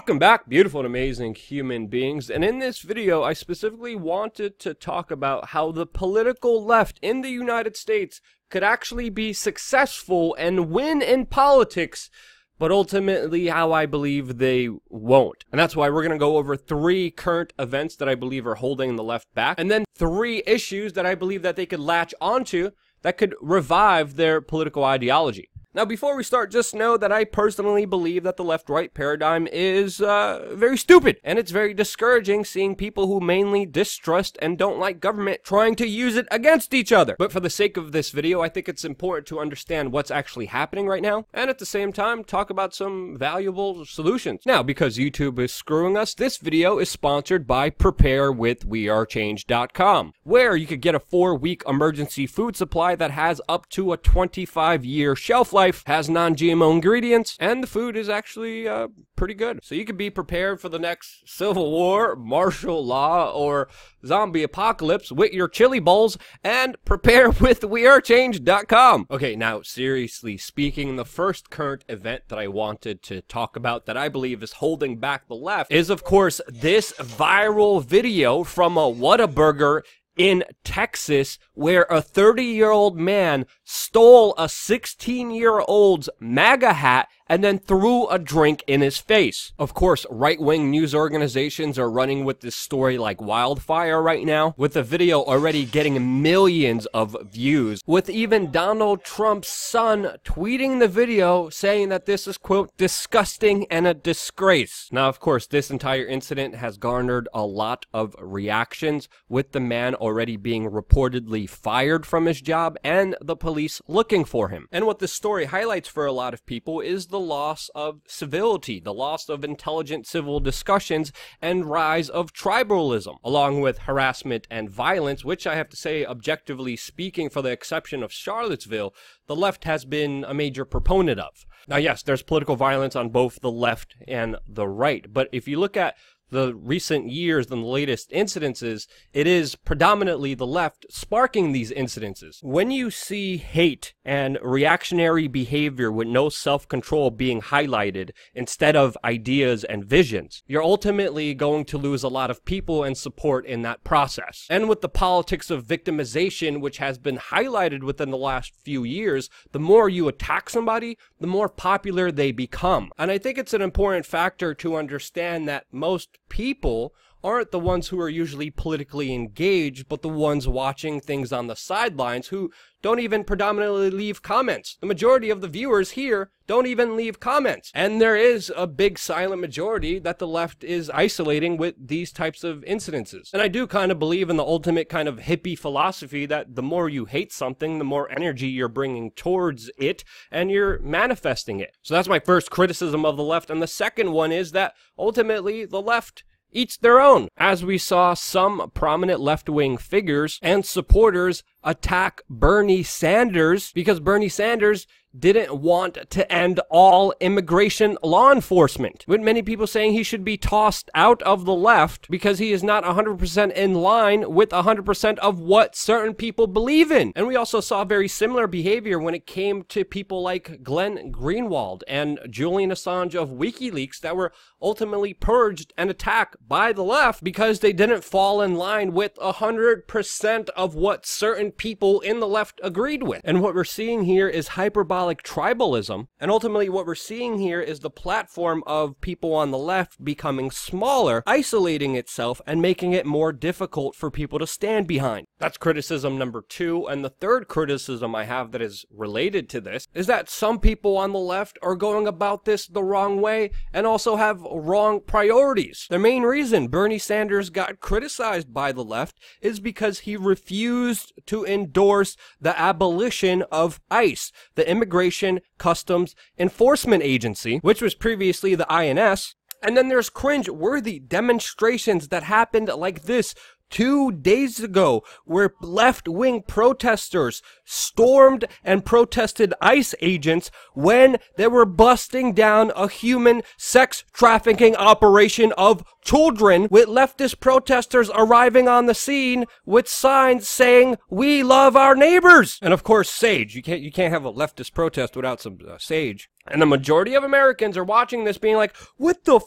Welcome back, beautiful and amazing human beings, and in this video I specifically wanted to talk about how the political left in the United States could actually be successful and win in politics, but ultimately how I believe they won't. And that's why we're going to go over 3 current events that I believe are holding the left back, and then 3 issues that I believe that they could latch onto that could revive their political ideology. Now, before we start, just know that I personally believe that the left-right paradigm is very stupid, and it's very discouraging seeing people who mainly distrust and don't like government trying to use it against each other. But for the sake of this video, I think it's important to understand what's actually happening right now, and at the same time, talk about some valuable solutions. Now, because YouTube is screwing us, this video is sponsored by PrepareWithWeAreChange.com, where you could get a 4-week emergency food supply that has up to a 25-year shelf life, has non-GMO ingredients, and the food is actually pretty good. So you could be prepared for the next civil war, martial law, or zombie apocalypse with your chili bowls and PrepareWithWeAreChange.com. Okay, now seriously speaking, the first current event that I wanted to talk about that I believe is holding back the left is, of course, this viral video from a Whataburger in Texas, where a 30-year-old man stole a 16-year-old's MAGA hat and then threw a drink in his face. Of course, right-wing news organizations are running with this story like wildfire right now, with the video already getting millions of views, with even Donald Trump's son tweeting the video saying that this is, quote, disgusting and a disgrace. Now, of course, this entire incident has garnered a lot of reactions, with the man already being reportedly fired from his job and the police looking for him. And what this story highlights for a lot of people is the loss of civility, the loss of intelligent civil discussions, and rise of tribalism, along with harassment and violence, which I have to say, objectively speaking, for the exception of Charlottesville, the left has been a major proponent of. Now, yes, there's political violence on both the left and the right, but if you look at the recent years and the latest incidences, it is predominantly the left sparking these incidences. When you see hate and reactionary behavior with no self-control being highlighted instead of ideas and visions, you're ultimately going to lose a lot of people and support in that process. And with the politics of victimization, which has been highlighted within the last few years, the more you attack somebody, the more popular they become. And I think it's an important factor to understand that most people aren't the ones who are usually politically engaged, but the ones watching things on the sidelines who don't even predominantly leave comments. The majority of the viewers here don't even leave comments. And there is a big silent majority that the left is isolating with these types of incidences. And I do kind of believe in the ultimate kind of hippie philosophy that the more you hate something, the more energy you're bringing towards it, and you're manifesting it. So that's my first criticism of the left. And the second one is that ultimately the left eats their own, as we saw some prominent left-wing figures and supporters attack Bernie Sanders because Bernie Sanders didn't want to end all immigration law enforcement, with many people saying he should be tossed out of the left because he is not 100% in line with 100% of what certain people believe in. And we also saw very similar behavior when it came to people like Glenn Greenwald and Julian Assange of WikiLeaks that were ultimately purged and attacked by the left because they didn't fall in line with 100% of what certain people in the left agreed with. And what we're seeing here is hyperbolic tribalism, and ultimately what we're seeing here is the platform of people on the left becoming smaller, isolating itself, and making it more difficult for people to stand behind. That's criticism number 2, and the third criticism I have that is related to this is that some people on the left are going about this the wrong way and also have wrong priorities. The main reason Bernie Sanders got criticized by the left is because he refused to endorse the abolition of ICE, the Immigration Customs Enforcement Agency, which was previously the INS. And then there's cringe-worthy demonstrations that happened like this 2 days ago, where left-wing protesters stormed and protested ICE agents when they were busting down a human sex trafficking operation of children, with leftist protesters arriving on the scene with signs saying, "We love our neighbors." And of course, sage. You can't have a leftist protest without some sage. And the majority of Americans are watching this being like, what the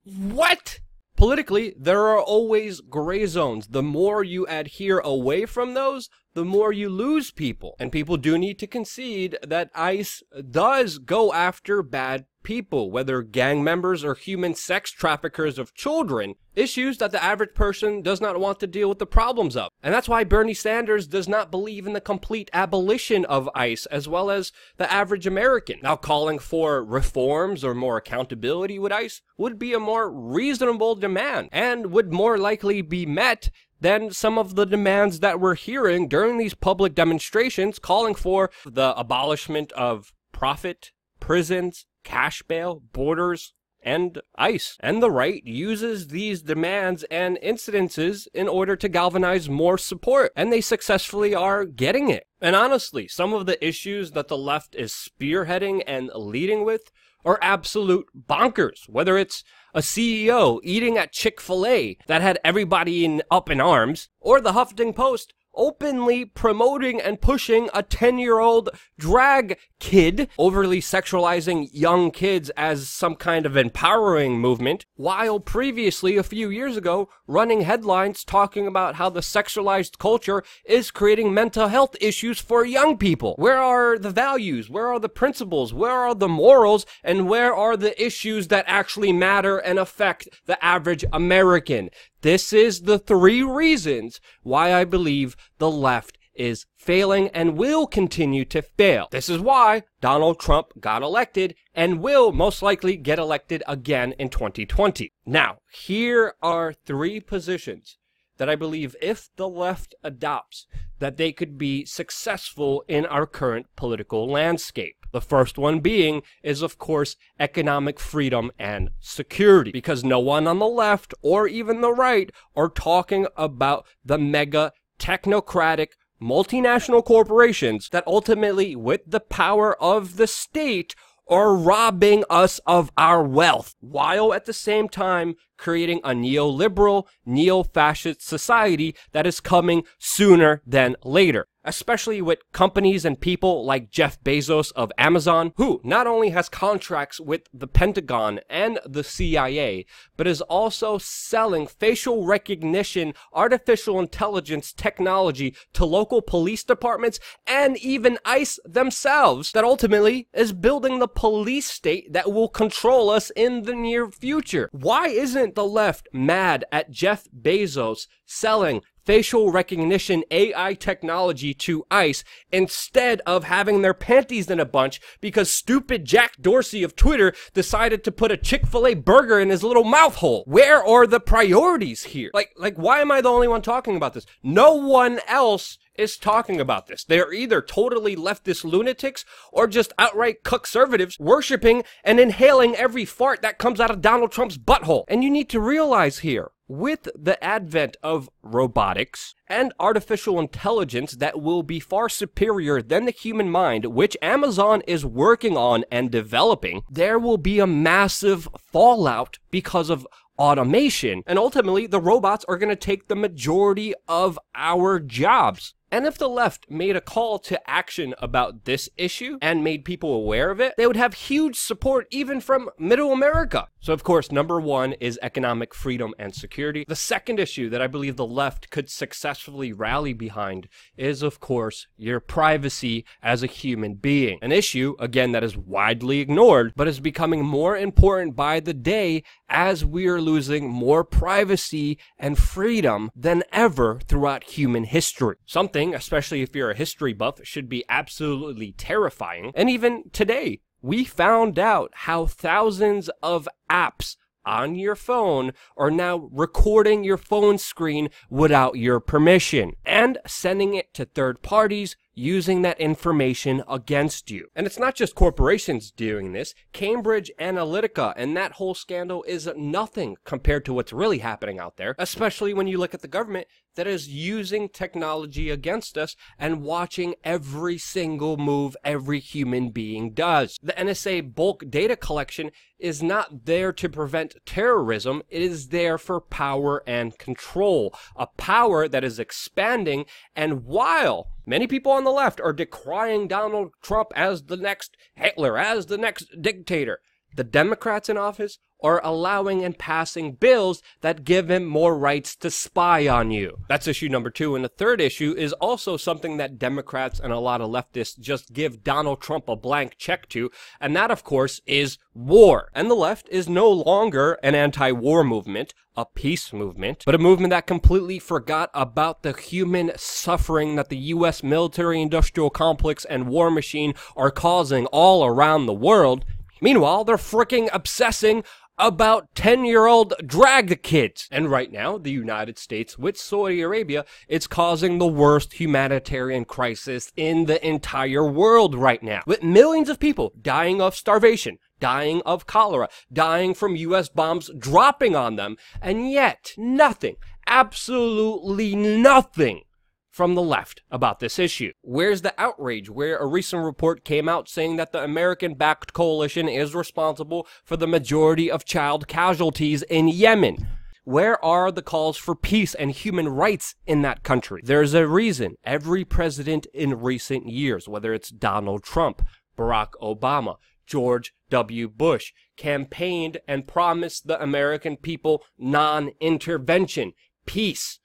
What? Politically, there are always gray zones. The more you adhere away from those, the more you lose people. And people do need to concede that ICE does go after bad people, whether gang members or human sex traffickers of children, issues that the average person does not want to deal with the problems of. And that's why Bernie Sanders does not believe in the complete abolition of ICE, as well as the average American. Now, calling for reforms or more accountability with ICE would be a more reasonable demand, and would more likely be met than some of the demands that we're hearing during these public demonstrations calling for the abolishment of profit, prisons, cash bail, borders, and ICE. And the right uses these demands and incidences in order to galvanize more support, and they successfully are getting it. And honestly, some of the issues that the left is spearheading and leading with are absolute bonkers. Whether it's a CEO eating at Chick-fil-A that had everybody up in arms, or the Huffington Post openly promoting and pushing a 10-year-old drag kid, overly sexualizing young kids as some kind of empowering movement, while previously, a few years ago, running headlines talking about how the sexualized culture is creating mental health issues for young people. Where are the values? Where are the principles? Where are the morals? And where are the issues that actually matter and affect the average American? This is the 3 reasons why I believe the left is failing and will continue to fail. This is why Donald Trump got elected and will most likely get elected again in 2020. Now, here are 3 positions that I believe if the left adopts, that they could be successful in our current political landscape. The first one being is, of course, economic freedom and security, because no one on the left or even the right are talking about the mega technocratic multinational corporations that ultimately, with the power of the state, are robbing us of our wealth, while at the same time creating a neoliberal, neo-fascist society that is coming sooner than later. Especially with companies and people like Jeff Bezos of Amazon, who not only has contracts with the Pentagon and the CIA, but is also selling facial recognition, artificial intelligence technology to local police departments and even ICE themselves, that ultimately is building the police state that will control us in the near future. Why isn't the left mad at Jeff Bezos selling facial recognition AI technology to ICE instead of having their panties in a bunch because stupid Jack Dorsey of Twitter decided to put a Chick-fil-A burger in his little mouth hole? Where are the priorities here? Like, why am I the only one talking about this? No one else is talking about this. They're either totally leftist lunatics or just outright conservatives worshiping and inhaling every fart that comes out of Donald Trump's butthole. And you need to realize here, with the advent of robotics and artificial intelligence that will be far superior than the human mind, which Amazon is working on and developing, there will be a massive fallout because of automation. And ultimately, the robots are going to take the majority of our jobs. And if the left made a call to action about this issue and made people aware of it, they would have huge support even from middle America. So of course, number 1 is economic freedom and security. The second issue that I believe the left could successfully rally behind is, of course, your privacy as a human being. An issue, again, that is widely ignored, but is becoming more important by the day as we are losing more privacy and freedom than ever throughout human history. Something, especially if you're a history buff, should be absolutely terrifying. And even today, we found out how thousands of apps on your phone are now recording your phone screen without your permission and sending it to third parties using that information against you. And it's not just corporations doing this. Cambridge Analytica and that whole scandal is nothing compared to what's really happening out there, especially when you look at the government that is using technology against us and watching every single move every human being does. The NSA bulk data collection is not there to prevent terrorism. It is there for power and control, a power that is expanding. And while many people on the left are decrying Donald Trump as the next Hitler, as the next dictator, the Democrats in office are allowing and passing bills that give him more rights to spy on you. That's issue number 2. And the third issue is also something that Democrats and a lot of leftists just give Donald Trump a blank check to, and that, of course, is war. And the left is no longer an anti-war movement, a peace movement, but a movement that completely forgot about the human suffering that the U.S. military-industrial complex and war machine are causing all around the world. Meanwhile, they're freaking obsessing about 10-year-old drag kids. And right now, the United States with Saudi Arabia, it's causing the worst humanitarian crisis in the entire world right now, with millions of people dying of starvation, dying of cholera, dying from U.S. bombs dropping on them, and yet nothing, absolutely nothing from the left about this issue. Where's the outrage? Where a recent report came out saying that the American-backed coalition is responsible for the majority of child casualties in Yemen? Where are the calls for peace and human rights in that country? There's a reason every president in recent years, whether it's Donald Trump, Barack Obama, George W. Bush, campaigned and promised the American people non-intervention, peace,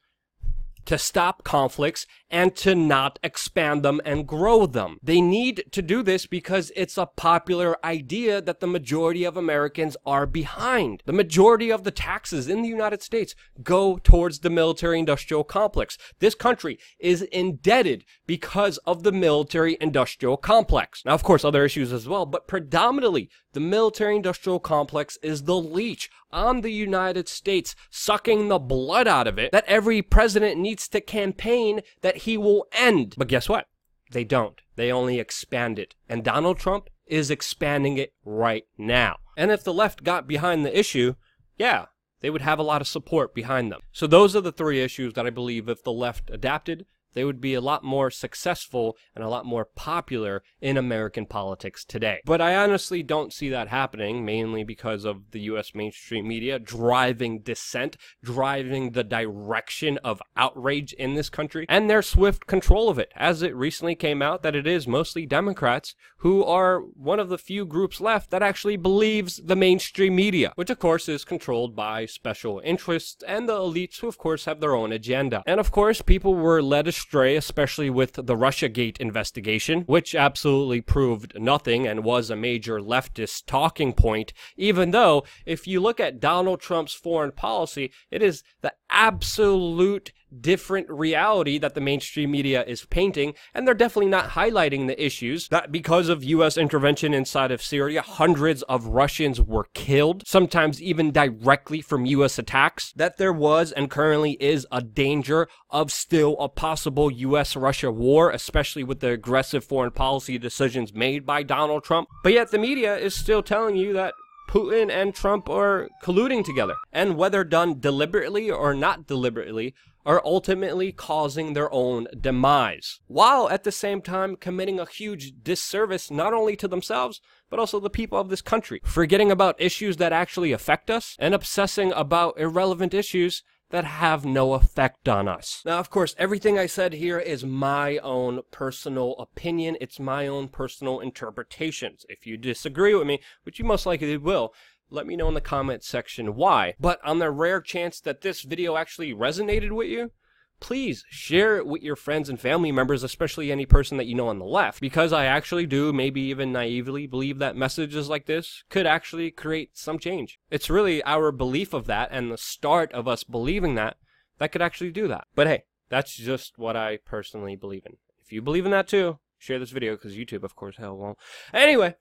to stop conflicts and to not expand them and grow them. They need to do this because it's a popular idea that the majority of Americans are behind. The majority of the taxes in the United States go towards the military-industrial complex. This country is indebted because of the military-industrial complex. Now, of course, other issues as well, but predominantly, the military-industrial complex is the leech on the United States, sucking the blood out of it that every president needs to campaign that he will end. But guess what? They don't. They only expand it. And Donald Trump is expanding it right now. And if the left got behind the issue, yeah, they would have a lot of support behind them. So those are the 3 issues that I believe if the left adapted, they would be a lot more successful and a lot more popular in American politics today. But I honestly don't see that happening, mainly because of the U.S. mainstream media driving dissent, driving the direction of outrage in this country, and their swift control of it, as it recently came out that it is mostly Democrats who are one of the few groups left that actually believes the mainstream media, which of course is controlled by special interests and the elites who of course have their own agenda. And of course, people were led astray, especially with the Russiagate investigation, which absolutely proved nothing and was a major leftist talking point, even though if you look at Donald Trump's foreign policy, it is the absolute different reality that the mainstream media is painting, and they're definitely not highlighting the issues that because of U.S. intervention inside of Syria, hundreds of Russians were killed, sometimes even directly from U.S. attacks, that there was and currently is a danger of still a possible U.S.-Russia war, especially with the aggressive foreign policy decisions made by Donald Trump. But yet the media is still telling you that Putin and Trump are colluding together, and whether done deliberately or not deliberately, are ultimately causing their own demise, while at the same time committing a huge disservice not only to themselves, but also the people of this country, forgetting about issues that actually affect us and obsessing about irrelevant issues that have no effect on us. Now, of course, everything I said here is my own personal opinion. It's my own personal interpretations. If you disagree with me, which you most likely will, let me know in the comment section why. But on the rare chance that this video actually resonated with you, please share it with your friends and family members, especially any person that you know on the left, because I actually do, maybe even naively, believe that messages like this could actually create some change. It's really our belief of that and the start of us believing that could actually do that. But hey, that's just what I personally believe in. If you believe in that too, share this video, because YouTube, of course, hell won't. Anyway,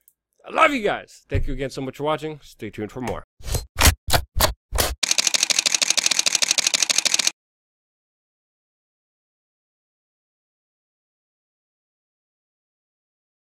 I love you guys. Thank you again so much for watching. Stay tuned for more.